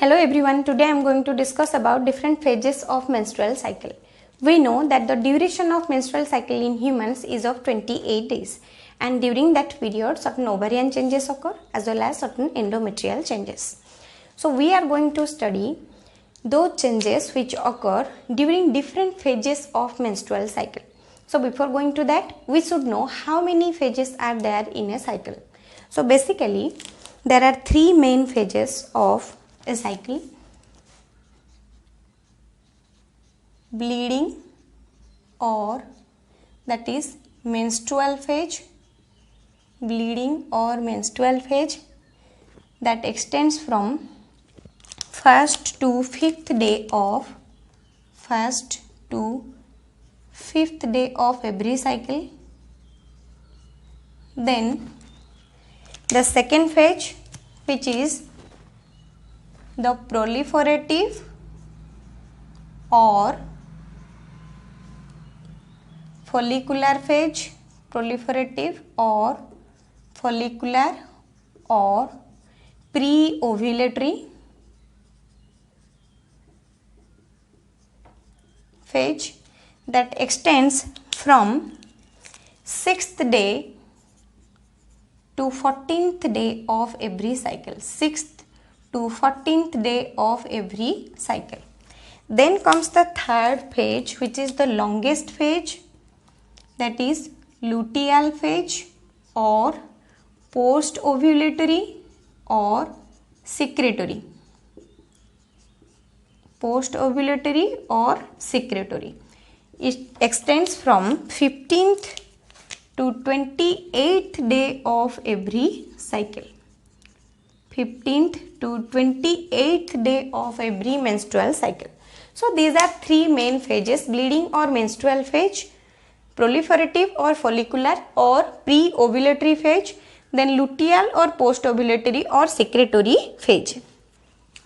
Hello everyone, today I am going to discuss about different phases of menstrual cycle. We know that the duration of menstrual cycle in humans is of 28 days and during that period certain ovarian changes occur as well as certain endometrial changes. So we are going to study those changes which occur during different phases of menstrual cycle. So before going to that, we should know how many phases are there in a cycle. So basically there are three main phases of a cycle: bleeding, or that is menstrual phase, bleeding or menstrual phase that extends from 1st to 5th day of every cycle. Then the second phase, which is the proliferative or follicular phase, proliferative or follicular or pre-ovulatory phase that extends from 6th day to 14th day of every cycle. 6th to 14th day of every cycle. Then comes the third phase, which is the longest phase, that is luteal phase or post-ovulatory or secretory. Post-ovulatory or secretory. It extends from 15th to 28th day of every cycle. 15th to 28th day of every menstrual cycle. So these are three main phases: bleeding or menstrual phase, proliferative or follicular or pre-ovulatory phase, then luteal or post-ovulatory or secretory phase.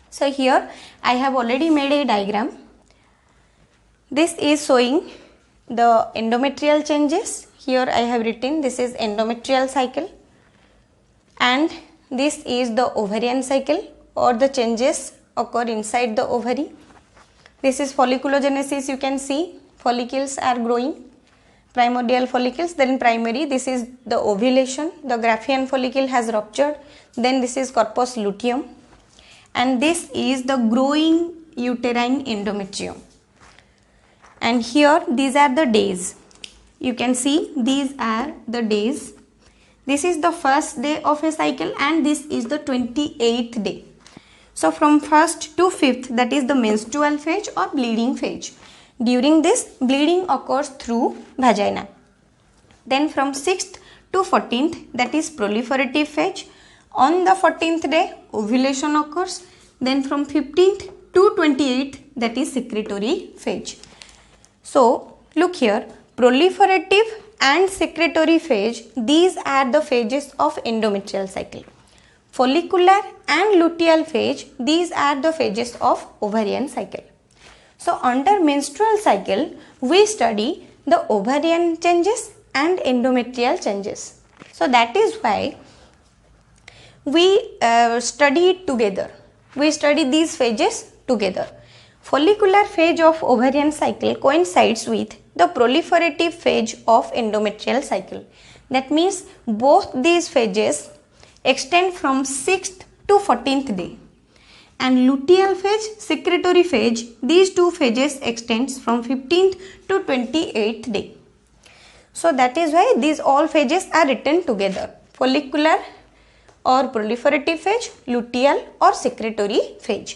So here I have already made a diagram. This is showing the endometrial changes. Here I have written this is endometrial cycle, and this is the ovarian cycle or the changes occur inside the ovary. This is folliculogenesis. You can see follicles are growing, primordial follicles, then primary. This is the ovulation. The Graafian follicle has ruptured. Then this is corpus luteum, and this is the growing uterine endometrium. And here these are the days. You can see these are the days. This is the first day of a cycle and this is the 28th day. So from 1st to 5th, that is the menstrual phase or bleeding phase. During this, bleeding occurs through vagina. Then from 6th to 14th, that is proliferative phase. On the 14th day, ovulation occurs. Then from 15th to 28th, that is secretory phase. So look here, proliferative and secretory phase, these are the phases of endometrial cycle. Follicular and luteal phase, these are the phases of ovarian cycle. So under menstrual cycle, we study the ovarian changes and endometrial changes. So that is why we study it together. We study these phases together. Follicular phase of ovarian cycle coincides with the proliferative phase of endometrial cycle. That means both these phases extend from 6th to 14th day. And luteal phase, secretory phase, these two phases extends from 15th to 28th day. So that is why these all phases are written together: follicular or proliferative phase, luteal or secretory phase.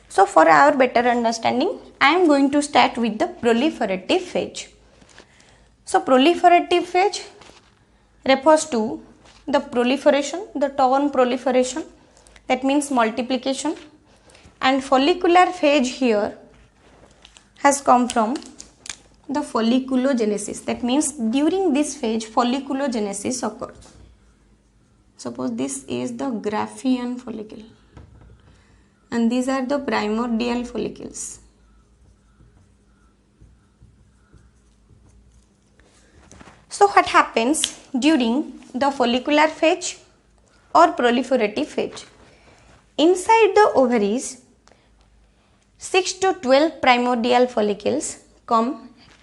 So for our better understanding, I am going to start with the proliferative phase. So proliferative phase refers to the proliferation, the term proliferation, that means multiplication, and follicular phase here has come from the folliculogenesis. That means during this phase folliculogenesis occurs. Suppose this is the Graafian follicle and these are the primordial follicles. So what happens during the follicular phase or proliferative phase? Inside the ovaries, 6 to 12 primordial follicles come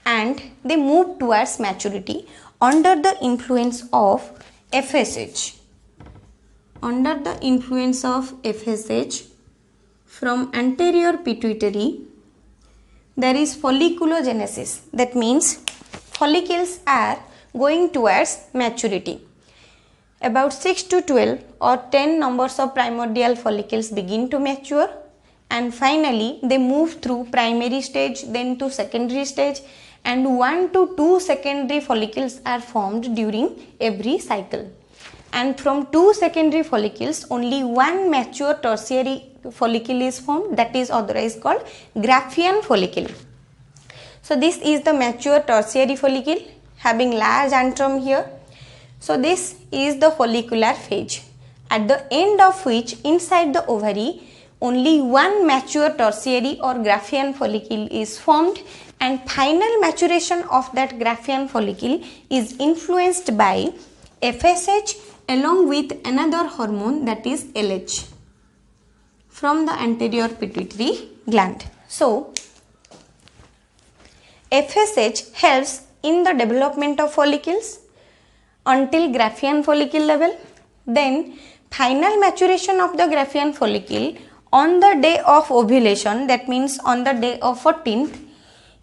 and they move towards maturity under the influence of FSH. Under the influence of FSH from anterior pituitary, there is folliculogenesis. That means follicles are going towards maturity. About 6 to 12 or 10 numbers of primordial follicles begin to mature, and finally they move through primary stage, then to secondary stage, and 1 to 2 secondary follicles are formed during every cycle. And from 2 secondary follicles only 1 mature tertiary follicle is formed, that is otherwise called Graafian follicle. So this is the mature tertiary follicle having large antrum here. So this is the follicular phase, at the end of which inside the ovary only 1 mature tertiary or Graafian follicle is formed, and final maturation of that Graafian follicle is influenced by FSH along with another hormone, that is LH, from the anterior pituitary gland. So FSH helps in the development of follicles until Graafian follicle level. Then final maturation of the Graafian follicle on the day of ovulation, that means on the day of 14th,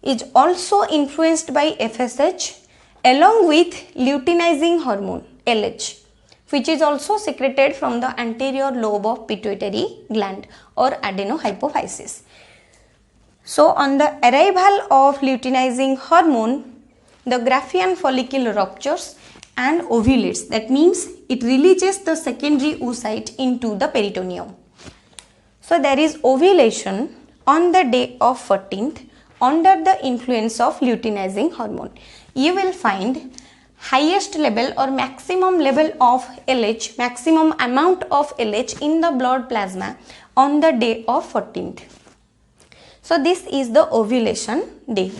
is also influenced by FSH along with luteinizing hormone LH, which is also secreted from the anterior lobe of pituitary gland or adenohypophysis. So on the arrival of luteinizing hormone, the Graafian follicle ruptures and ovulates. That means it releases the secondary oocyte into the peritoneum. So there is ovulation on the day of 14th under the influence of luteinizing hormone. You will find highest level or maximum level of LH, maximum amount of LH in the blood plasma on the day of 14th. So this is the ovulation day.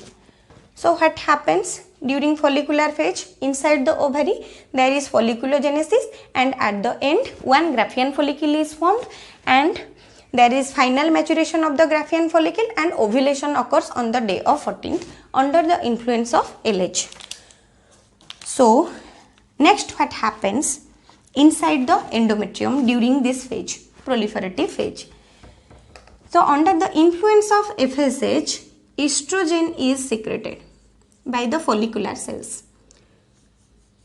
So what happens during follicular phase? Inside the ovary there is folliculogenesis, and at the end 1 Graafian follicle is formed, and there is final maturation of the Graafian follicle, and ovulation occurs on the day of 14th under the influence of LH. So next what happens inside the endometrium during this phase, proliferative phase? So under the influence of FSH, estrogen is secreted by the follicular cells.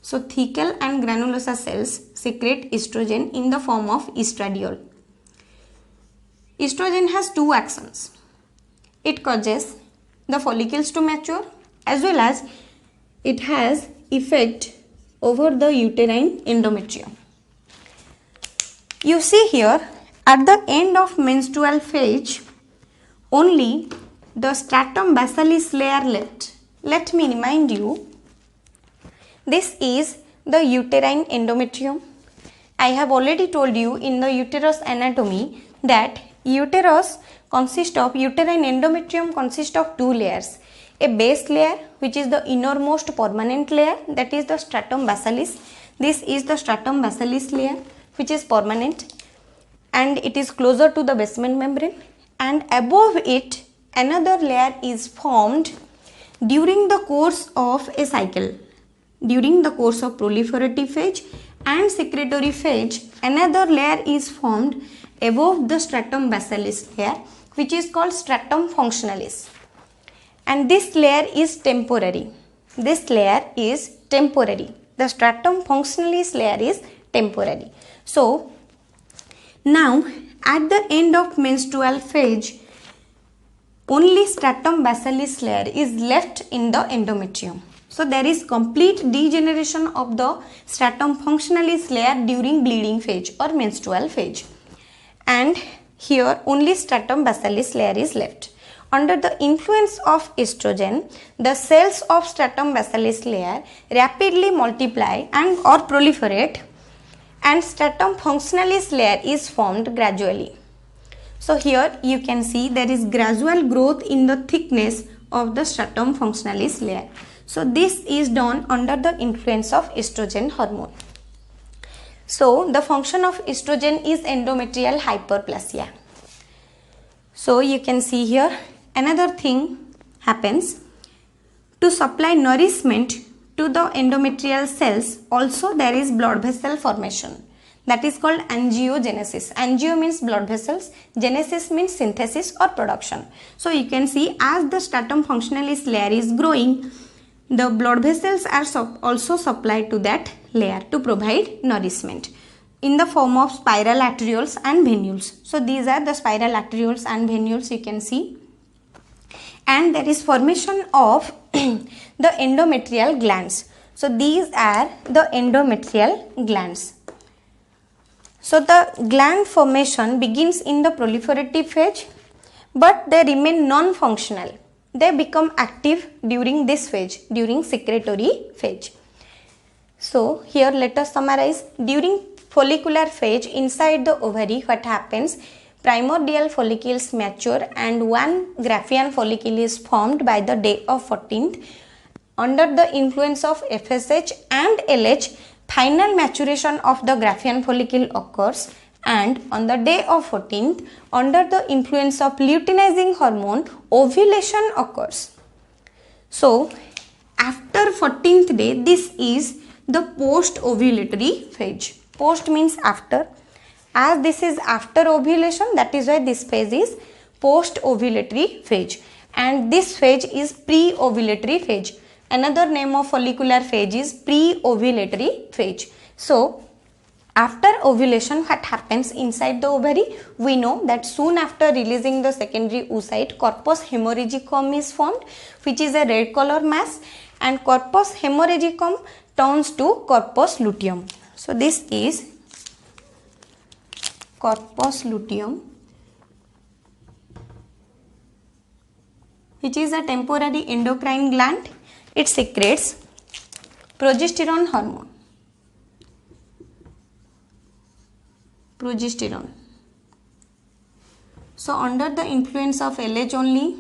So thecal and granulosa cells secrete estrogen in the form of estradiol. Estrogen has 2 actions. It causes the follicles to mature, as well as it has effect over the uterine endometrium. You see here, at the end of menstrual phase, only the stratum basalis layer left. Let me remind you, this is the uterine endometrium. I have already told you in the uterus anatomy that uterine endometrium consists of 2 layers. A base layer, which is the innermost permanent layer, that is the stratum basalis. This is the stratum basalis layer, which is permanent, and it is closer to the basement membrane, and above it another layer is formed during the course of a cycle. During the course of proliferative phase and secretory phase, another layer is formed above the stratum basalis layer, which is called stratum functionalis, and this layer is temporary. This layer is temporary. The stratum functionalis layer is temporary. So now at the end of menstrual phase, only stratum basalis layer is left in the endometrium. So there is complete degeneration of the stratum functionalis layer during bleeding phase or menstrual phase, and here only stratum basalis layer is left. Under the influence of estrogen, the cells of stratum basalis layer rapidly multiply and or proliferate, and stratum functionalis layer is formed gradually. So here you can see there is gradual growth in the thickness of the stratum functionalis layer. So this is done under the influence of estrogen hormone. So the function of estrogen is endometrial hyperplasia. So you can see here another thing happens. To supply nourishment to the endometrial cells, also there is blood vessel formation. That is called angiogenesis. Angio means blood vessels, genesis means synthesis or production. So you can see as the stratum functionalis layer is growing, the blood vessels are also supplied to that layer to provide nourishment in the form of spiral arterioles and venules. So these are the spiral arterioles and venules you can see. And there is formation of the endometrial glands. So these are the endometrial glands. So the gland formation begins in the proliferative phase, but they remain non-functional. They become active during this phase, during secretory phase. So here let us summarize. During follicular phase inside the ovary, what happens? Primordial follicles mature and one Graafian follicle is formed by the day of 14th. Under the influence of FSH and LH, final maturation of the Graafian follicle occurs, and on the day of 14th, under the influence of luteinizing hormone, ovulation occurs. So after 14th day, this is the post-ovulatory phase. Post means after. As this is after ovulation, that is why this phase is post-ovulatory phase, and this phase is pre-ovulatory phase. Another name of follicular phase is pre-ovulatory phase. So after ovulation, what happens inside the ovary? We know that soon after releasing the secondary oocyte, corpus haemorrhagicum is formed, which is a red color mass, and corpus haemorrhagicum turns to corpus luteum. So this is corpus luteum, which is a temporary endocrine gland. It secretes progesterone hormone. Progesterone. So under the influence of LH only,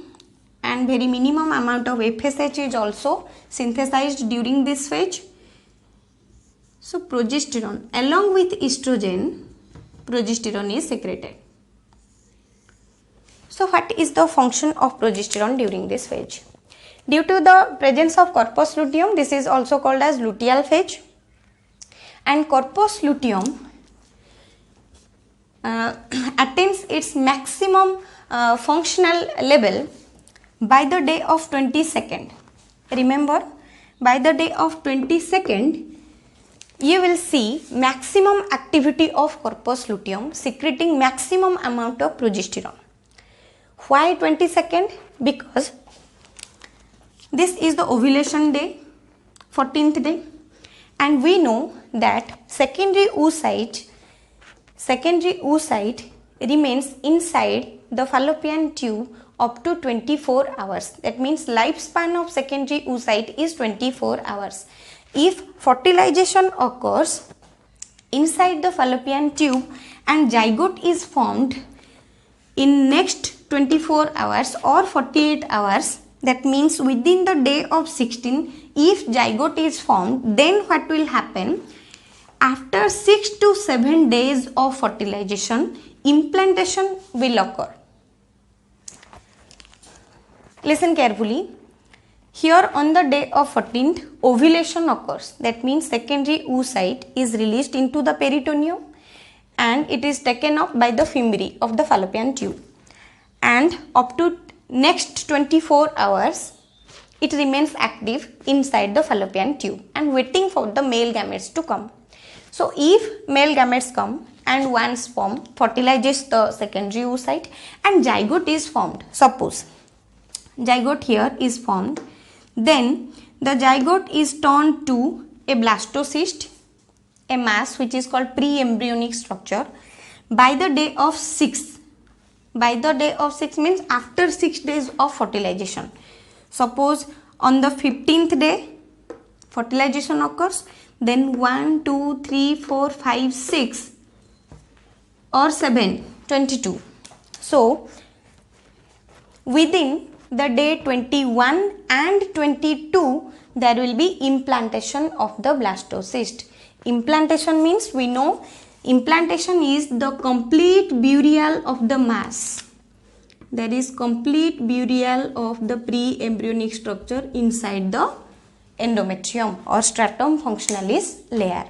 and very minimum amount of FSH is also synthesized during this phase. So progesterone along with estrogen, progesterone is secreted. So what is the function of progesterone during this phase? Due to the presence of corpus luteum, this is also called as luteal phase, and corpus luteum attains its maximum functional level by the day of 22nd. Remember, by the day of 22nd, you will see maximum activity of corpus luteum secreting maximum amount of progesterone. Why 22nd? Because this is the ovulation day, 14th day, and we know that secondary oocyte remains inside the fallopian tube up to 24 hours. That means lifespan of secondary oocyte is 24 hours. If fertilization occurs inside the fallopian tube and zygote is formed in next 24 hours or 48 hours, that means within the day of 16, if zygote is formed, then what will happen? After 6 to 7 days of fertilization, implantation will occur. Listen carefully. Here on the day of 14th, ovulation occurs. That means secondary oocyte is released into the peritoneum and it is taken up by the fimbriae of the fallopian tube. And up to next 24 hours, it remains active inside the fallopian tube and waiting for the male gametes to come. So if male gametes come and one sperm fertilizes the secondary oocyte and zygote is formed, suppose zygote here is formed, then the zygote is turned to a blastocyst, a mass which is called pre-embryonic structure, by the day of 6. By the day of 6 means after 6 days of fertilization. Suppose on the 15th day fertilization occurs, then 1, 2, 3, 4, 5, 6 or 7, 22. So within the day 21 and 22, there will be implantation of the blastocyst. Implantation means, we know implantation is the complete burial of the mass. there is complete burial of the pre-embryonic structure inside the endometrium or stratum functionalis layer.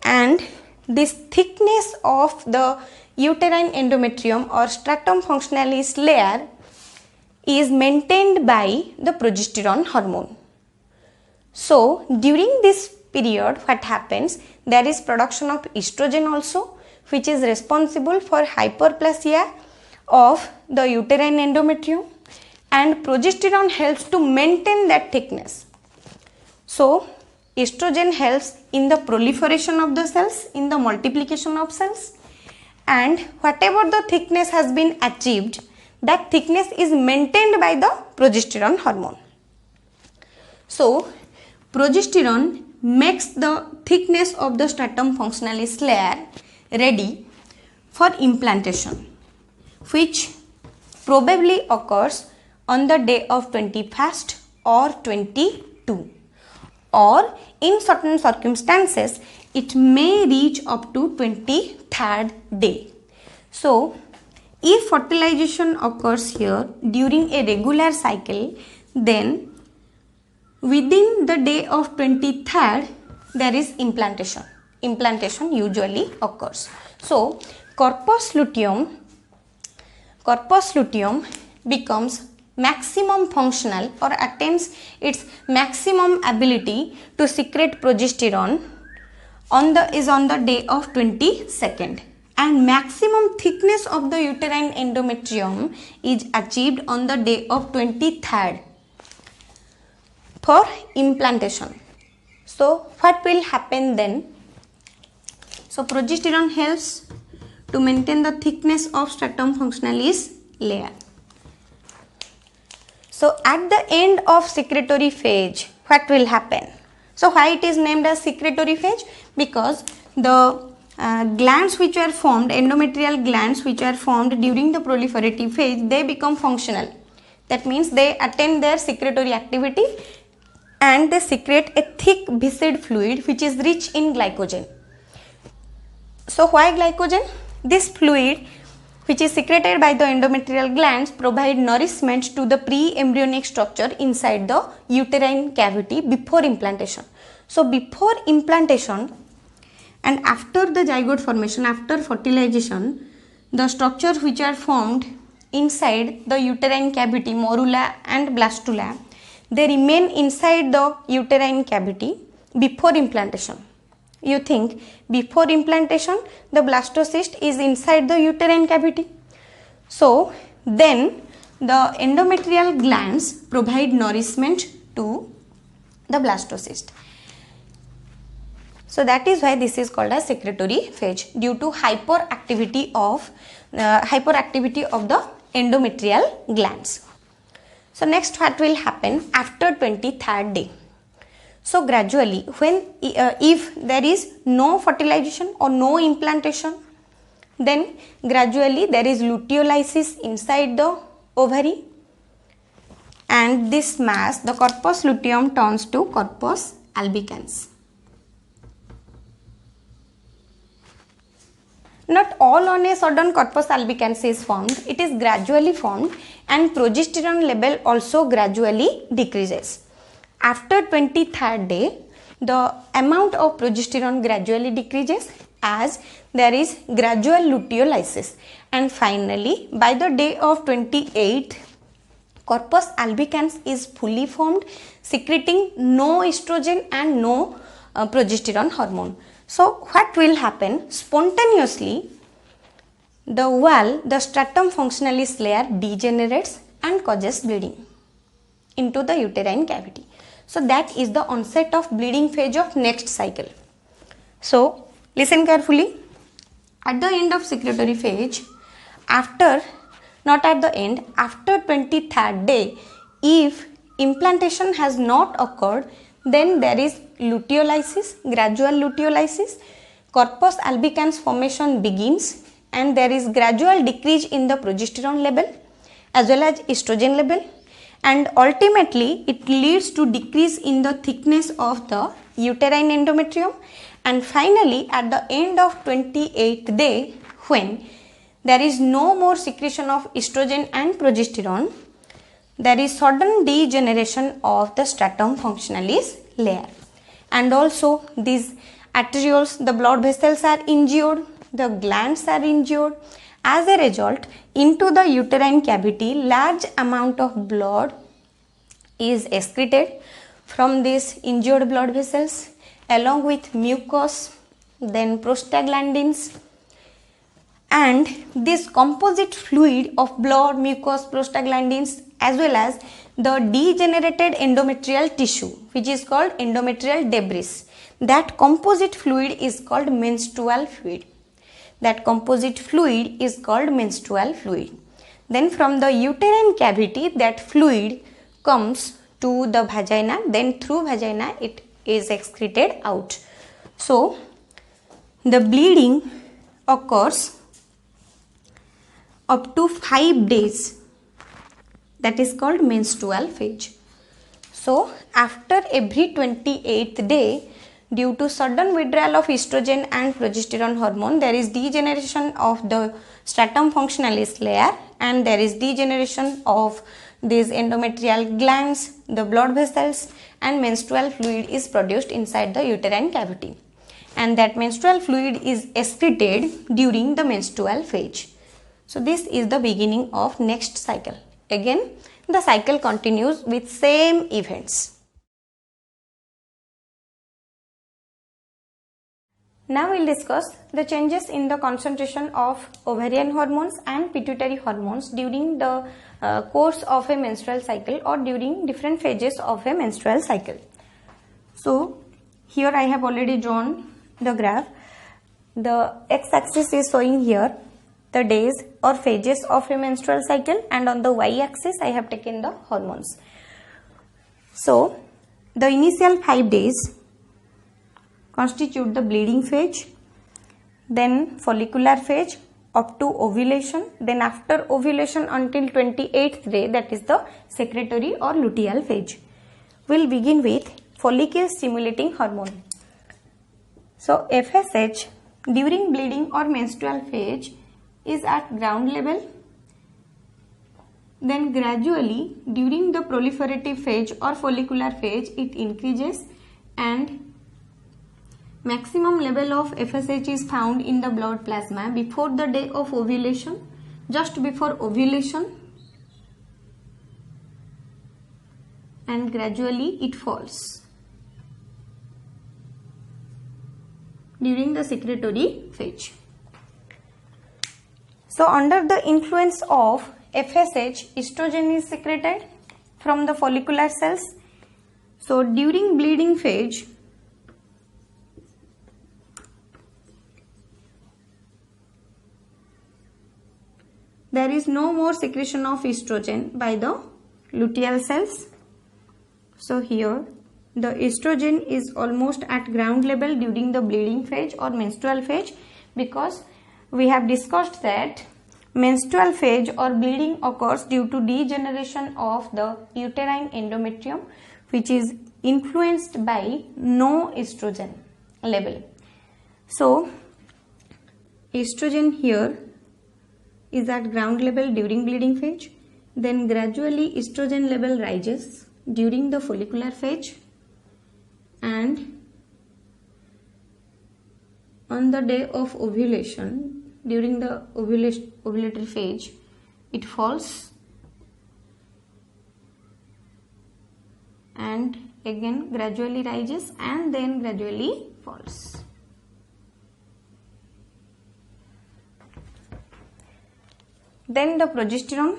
And this thickness of the uterine endometrium or stratum functionalis layer is maintained by the progesterone hormone. So during this period, what happens, there is production of estrogen also, which is responsible for hyperplasia of the uterine endometrium, and progesterone helps to maintain that thickness. So estrogen helps in the proliferation of the cells, in the multiplication of cells, and whatever the thickness has been achieved, that thickness is maintained by the progesterone hormone. So progesterone makes the thickness of the stratum functionalis layer ready for implantation, which probably occurs on the day of 21st or 22, or in certain circumstances it may reach up to 23rd day. So if fertilization occurs here during a regular cycle, then within the day of 23rd there is implantation. Implantation usually occurs. So corpus luteum becomes maximum functional or attains its maximum ability to secrete progesterone on the day of 22nd, and maximum thickness of the uterine endometrium is achieved on the day of 23rd for implantation. So what will happen then? So progesterone helps to maintain the thickness of stratum functionalis layer. So at the end of secretory phase, what will happen? So why it is named as secretory phase? Because the glands which are formed, endometrial glands which are formed during the proliferative phase, they become functional. That means they attain their secretory activity and they secrete a thick viscid fluid which is rich in glycogen. So why glycogen? This fluid which is secreted by the endometrial glands provide nourishment to the pre-embryonic structure inside the uterine cavity before implantation. So before implantation and after the zygote formation, after fertilization, the structures which are formed inside the uterine cavity, morula and blastula, they remain inside the uterine cavity before implantation. You think before implantation the blastocyst is inside the uterine cavity. So then the endometrial glands provide nourishment to the blastocyst. So that is why this is called as secretory phase, due to hyperactivity of the endometrial glands. So next, what will happen after 23rd day? So gradually, when if there is no fertilization or no implantation, then gradually there is luteolysis inside the ovary, and this mass, the corpus luteum, turns to corpus albicans. Not all on a sudden corpus albicans is formed, it is gradually formed, and progesterone level also gradually decreases. After 23rd day, the amount of progesterone gradually decreases as there is gradual luteolysis, and finally by the day of 28th, corpus albicans is fully formed, secreting no estrogen and no progesterone hormone. So what will happen? Spontaneously the stratum functionalis layer degenerates and causes bleeding into the uterine cavity. So that is the onset of bleeding phase of next cycle. So listen carefully. At the end of secretory phase, after 23rd day, if implantation has not occurred, then there is luteolysis, gradual luteolysis, corpus albicans formation begins, and there is gradual decrease in the progesterone level as well as estrogen level, and ultimately it leads to decrease in the thickness of the uterine endometrium, and finally at the end of 28th day, when there is no more secretion of estrogen and progesterone. There is sudden degeneration of the stratum functionalis layer, and also these arterioles, the blood vessels are injured, the glands are injured. As a result, into the uterine cavity, large amount of blood is excreted from these injured blood vessels along with mucus, then prostaglandins, and this composite fluid of blood, mucus, prostaglandins, as well as the degenerated endometrial tissue, which is called endometrial debris. That composite fluid is called menstrual fluid. That composite fluid is called menstrual fluid. Then from the uterine cavity, that fluid comes to the vagina, then through vagina it is excreted out. So the bleeding occurs up to 5 days. That is called menstrual phase. So after every 28th day, due to sudden withdrawal of estrogen and progesterone hormone, there is degeneration of the stratum functionalis layer, and there is degeneration of these endometrial glands, the blood vessels, and menstrual fluid is produced inside the uterine cavity, and that menstrual fluid is excreted during the menstrual phase. So this is the beginning of next cycle. Again, the cycle continues with same events. Now we will discuss the changes in the concentration of ovarian hormones and pituitary hormones during the course of a menstrual cycle or during different phases of a menstrual cycle. So here I have already drawn the graph. The x-axis is showing here the days or phases of a menstrual cycle, and on the y-axis I have taken the hormones. So the initial 5 days constitute the bleeding phase, then follicular phase up to ovulation, then after ovulation until 28th day, that is the secretory or luteal phase. We will begin with follicle stimulating hormone. So FSH during bleeding or menstrual phase is at ground level, then gradually during the proliferative phase or follicular phase it increases, and maximum level of FSH is found in the blood plasma before the day of ovulation, just before ovulation, and gradually it falls during the secretory phase. So under the influence of FSH, estrogen is secreted from the follicular cells. So during bleeding phase, there is no more secretion of estrogen by the luteal cells. So here the estrogen is almost at ground level during the bleeding phase or menstrual phase, because we have discussed that menstrual phase or bleeding occurs due to degeneration of the uterine endometrium, which is influenced by no estrogen level. So estrogen here is at ground level during bleeding phase, then gradually estrogen level rises during the follicular phase, and on the day of ovulation, during the ovulatory phase, it falls and again gradually rises and then gradually falls. Then the progesterone.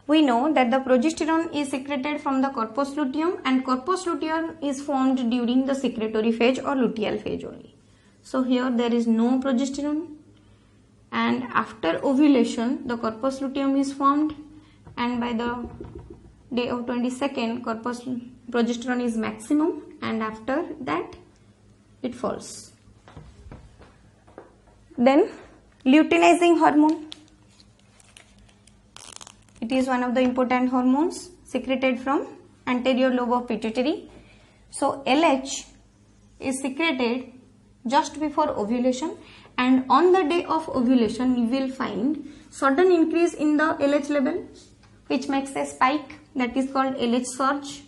We know that the progesterone is secreted from the corpus luteum, and corpus luteum is formed during the secretory phase or luteal phase only. So here there is no progesterone, and after ovulation the corpus luteum is formed, and by the day of 22nd progesterone is maximum, and after that it falls. Then luteinizing hormone. It is one of the important hormones secreted from anterior lobe of pituitary. So LH is secreted just before ovulation, and on the day of ovulation we will find sudden increase in the LH level, which makes a spike, that is called LH surge.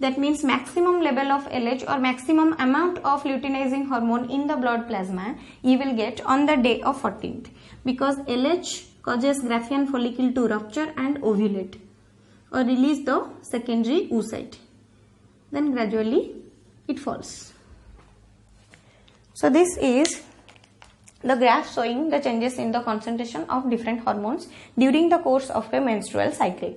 That means maximum level of LH or maximum amount of luteinizing hormone in the blood plasma you will get on the day of 14th, because LH causes Graafian follicle to rupture and ovulate or release the secondary oocyte. Then gradually it falls. So this is the graph showing the changes in the concentration of different hormones during the course of a menstrual cycle.